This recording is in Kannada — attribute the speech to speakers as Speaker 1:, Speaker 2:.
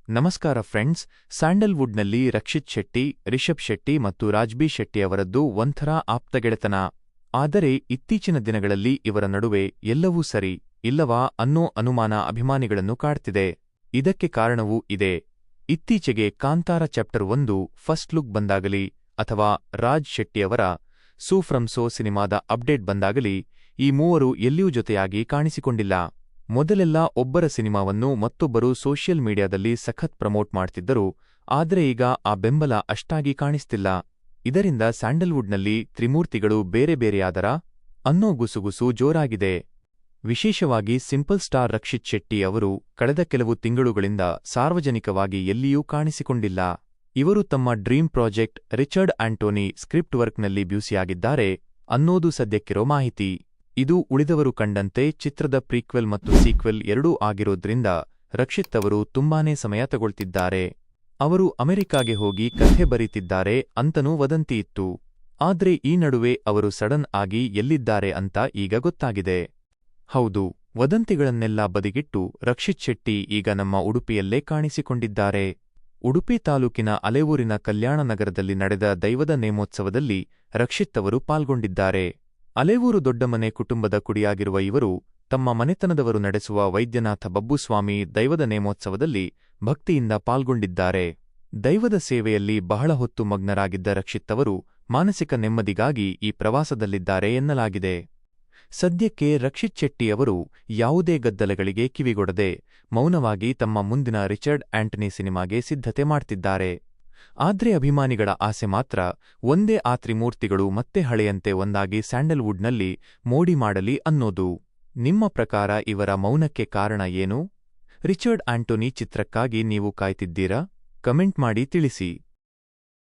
Speaker 1: ನಮಸ್ಕಾರ ಫ್ರೆಂಡ್ಸ್. ಸ್ಯಾಂಡಲ್ವುಡ್ನಲ್ಲಿ ರಕ್ಷಿತ್ ಶೆಟ್ಟಿ, ರಿಷಬ್ ಶೆಟ್ಟಿ ಮತ್ತು ರಾಜ್ಬಿ ಶೆಟ್ಟಿ ಅವರದ್ದು ಒಂಥರ ಆಪ್ತಗೆಳೆತನ. ಆದರೆ ಇತ್ತೀಚಿನ ದಿನಗಳಲ್ಲಿ ಇವರ ನಡುವೆ ಎಲ್ಲವೂ ಸರಿ ಇಲ್ಲವಾ ಅನ್ನೋ ಅನುಮಾನ ಅಭಿಮಾನಿಗಳನ್ನು ಕಾಡ್ತಿದೆ. ಇದಕ್ಕೆ ಕಾರಣವೂ ಇದೆ. ಇತ್ತೀಚೆಗೆ ಕಾಂತಾರ ಚಾಪ್ಟರ್ 1 ಫಸ್ಟ್ ಲುಕ್ ಬಂದಾಗಲಿ ಅಥವಾ ರಾಜ್ ಶೆಟ್ಟಿಯವರ ಸೂ ಫ್ರಮ್ ಸೋ ಸಿನಿಮಾದ ಅಪ್ಡೇಟ್ ಬಂದಾಗಲಿ ಈ ಮೂವರು ಎಲ್ಲಿಯೂ ಜೊತೆಯಾಗಿ ಕಾಣಿಸಿಕೊಂಡಿಲ್ಲ. ಮೊದಲೆಲ್ಲ ಒಬ್ಬರ ಸಿನಿಮಾವನ್ನು ಮತ್ತೊಬ್ಬರು ಸೋಷಿಯಲ್ ಮೀಡಿಯಾದಲ್ಲಿ ಸಖತ್ ಪ್ರಮೋಟ್ ಮಾಡ್ತಿದ್ದರು. ಆದರೆ ಈಗ ಆ ಬೆಂಬಲ ಅಷ್ಟಾಗಿ ಕಾಣಿಸ್ತಿಲ್ಲ. ಇದರಿಂದ ಸ್ಯಾಂಡಲ್ವುಡ್ನಲ್ಲಿ ತ್ರಿಮೂರ್ತಿಗಳು ಬೇರೆ ಬೇರೆಯಾದರಾ ಅನ್ನೋ ಗುಸುಗುಸು ಜೋರಾಗಿದೆ. ವಿಶೇಷವಾಗಿ ಸಿಂಪಲ್ ಸ್ಟಾರ್ ರಕ್ಷಿತ್ ಶೆಟ್ಟಿ ಅವರು ಕಳೆದ ಕೆಲವು ತಿಂಗಳುಗಳಿಂದ ಸಾರ್ವಜನಿಕವಾಗಿ ಎಲ್ಲಿಯೂ ಕಾಣಿಸಿಕೊಂಡಿಲ್ಲ. ಇವರು ತಮ್ಮ dream project Richard Anthony script ವರ್ಕ್ನಲ್ಲಿ ಬ್ಯುಸಿಯಾಗಿದ್ದಾರೆ ಅನ್ನೋದು ಸದ್ಯಕ್ಕಿರೋ ಮಾಹಿತಿ. ಇದು ಉಳಿದವರು ಕಂಡಂತೆ ಚಿತ್ರದ ಪ್ರೀಕ್ವೆಲ್ ಮತ್ತು ಸೀಕ್ವೆಲ್ ಎರಡೂ ಆಗಿರೋದ್ರಿಂದ ರಕ್ಷಿತ್ ಅವರು ತುಂಬಾನೇ ಸಮಯ ತಗೊಳ್ತಿದ್ದಾರೆ. ಅವರು ಅಮೆರಿಕಾಗೆ ಹೋಗಿ ಕಥೆ ಬರೀತಿದ್ದಾರೆ ಅಂತನೂ ವದಂತಿ ಇತ್ತು. ಆದ್ರೆ ಈ ನಡುವೆ ಅವರು ಸಡನ್ ಆಗಿ ಎಲ್ಲಿದ್ದಾರೆ ಅಂತ ಈಗ ಗೊತ್ತಾಗಿದೆ. ಹೌದು, ವದಂತಿಗಳನ್ನೆಲ್ಲ ಬದಿಗಿಟ್ಟು ರಕ್ಷಿತ್ ಶೆಟ್ಟಿ ಈಗ ನಮ್ಮ ಉಡುಪಿಯಲ್ಲೇ ಕಾಣಿಸಿಕೊಂಡಿದ್ದಾರೆ. ಉಡುಪಿ ತಾಲೂಕಿನ ಅಲೆವೂರಿನ ಕಲ್ಯಾಣನಗರದಲ್ಲಿ ನಡೆದ ದೈವದ ನೇಮೋತ್ಸವದಲ್ಲಿ ರಕ್ಷಿತ್ ಅವರು ಪಾಲ್ಗೊಂಡಿದ್ದಾರೆ. ಅಲೆವೂರು ದೊಡ್ಡಮನೆ ಕುಟುಂಬದ ಕುಡಿಯಾಗಿರುವ ಇವರು ತಮ್ಮ ಮನೆತನದವರು ನಡೆಸುವ ವೈದ್ಯನಾಥ ಬಬ್ಬುಸ್ವಾಮಿ ದೈವದ ನೇಮೋತ್ಸವದಲ್ಲಿ ಭಕ್ತಿಯಿಂದ ಪಾಲ್ಗೊಂಡಿದ್ದಾರೆ. ದೈವದ ಸೇವೆಯಲ್ಲಿ ಬಹಳ ಹೊತ್ತು ಮಗ್ನರಾಗಿದ್ದ ರಕ್ಷಿತ್ ಅವರು ಮಾನಸಿಕ ನೆಮ್ಮದಿಗಾಗಿ ಈ ಪ್ರವಾಸದಲ್ಲಿದ್ದಾರೆ ಎನ್ನಲಾಗಿದೆ. ಸದ್ಯಕ್ಕೆ ರಕ್ಷಿತ್ ಶೆಟ್ಟಿ ಅವರು ಯಾವುದೇ ಗದ್ದಲಗಳಿಗೆ ಕಿವಿಗೊಡದೆ ಮೌನವಾಗಿ ತಮ್ಮ ಮುಂದಿನ ರಿಚರ್ಡ್ ಆಂಟನಿ ಸಿನಿಮಾಗೆ ಸಿದ್ಧತೆ ಮಾಡ್ತಿದ್ದಾರೆ. ಆದ್ರೆ ಅಭಿಮಾನಿಗಳ ಆಸೆ ಮಾತ್ರ ಒಂದೇ ಆ ತ್ರಿಮೂರ್ತಿಗಳು ಮತ್ತೆ ಹಳೆಯಂತೆ ಒಂದಾಗಿ ಸ್ಯಾಂಡಲ್ವುಡ್ನಲ್ಲಿ ಮೋಡಿ ಮಾಡಲಿ ಅನ್ನೋದು. ನಿಮ್ಮ ಪ್ರಕಾರ ಇವರ ಮೌನಕ್ಕೆ ಕಾರಣ ಏನು? ರಿಚರ್ಡ್ ಆಂಟೋನಿ ಚಿತ್ರಕ್ಕಾಗಿ ನೀವು ಕಾಯ್ತಿದ್ದೀರಾ? ಕಮೆಂಟ್ ಮಾಡಿ ತಿಳಿಸಿ.